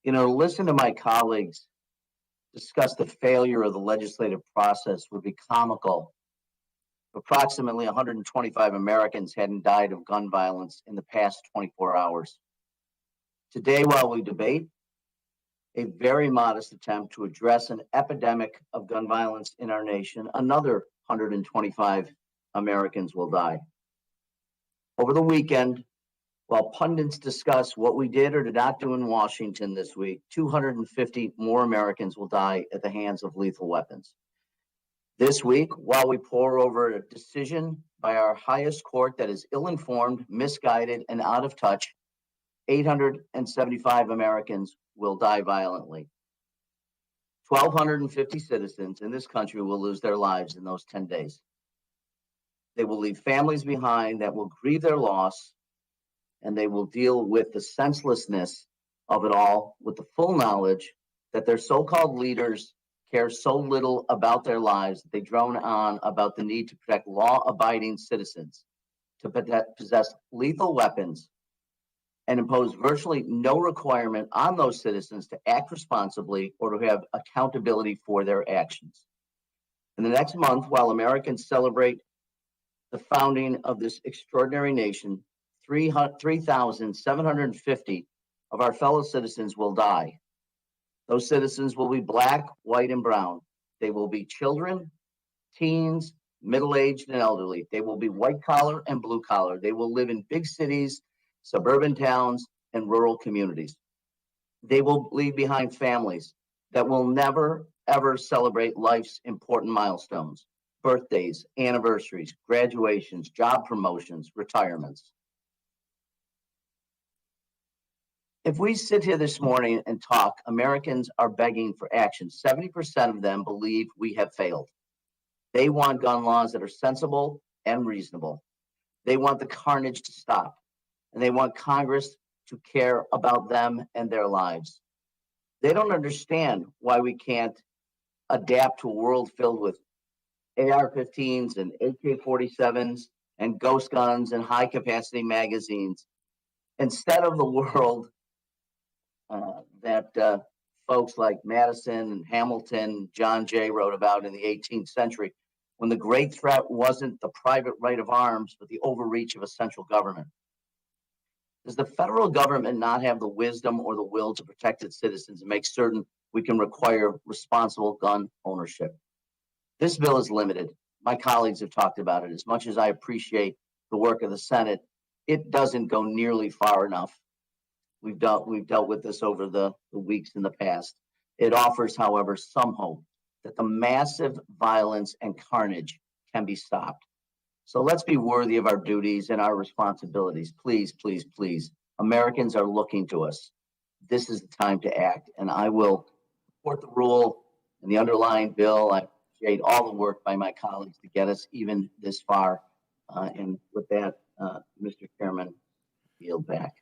Listen to my colleagues discuss the failure of the legislative process would be comical. Approximately 125 Americans hadn't died of gun violence in the past 24 hours. Today, while we debate a very modest attempt to address an epidemic of gun violence in our nation, another 125 Americans will die. Over the weekend, while pundits discuss what we did or did not do in Washington this week, 250 more Americans will die at the hands of lethal weapons. This week, while we pore over a decision by our highest court that is ill-informed, misguided, and out of touch, 875 Americans will die violently. 1,250 citizens in this country will lose their lives in those 10 days. They will leave families behind that will grieve their loss, and they will deal with the senselessness of it all with the full knowledge that their so-called leaders care so little about their lives that they drone on about the need to protect law-abiding citizens, to possess lethal weapons, and impose virtually no requirement on those citizens to act responsibly or to have accountability for their actions. In the next month, while Americans celebrate the founding of this extraordinary nation, 3,750 of our fellow citizens will die. Those citizens will be Black, white, and brown. They will be children, teens, middle-aged, and elderly. They will be white collar and blue collar. They will live in big cities, suburban towns, and rural communities. They will leave behind families that will never, ever celebrate life's important milestones: birthdays, anniversaries, graduations, job promotions, retirements. If we sit here this morning and talk, Americans are begging for action. 70% of them believe we have failed. They want gun laws that are sensible and reasonable. They want the carnage to stop, and they want Congress to care about them and their lives. They don't understand why we can't adapt to a world filled with AR-15s and AK-47s and ghost guns and high-capacity magazines, instead of the world that folks like Madison and Hamilton, John Jay wrote about in the 18th century, when the great threat wasn't the private right of arms, but the overreach of a central government. Does the federal government not have the wisdom or the will to protect its citizens and make certain we can require responsible gun ownership? This bill is limited. My colleagues have talked about it. As much as I appreciate the work of the Senate, it doesn't go nearly far enough. We've dealt with this over the weeks in the past. It offers, however, some hope that the massive violence and carnage can be stopped. So let's be worthy of our duties and our responsibilities. Please, please, please. Americans are looking to us. This is the time to act, and I will support the rule and the underlying bill. I appreciate all the work by my colleagues to get us even this far. And with that, Mr. Chairman, I yield back.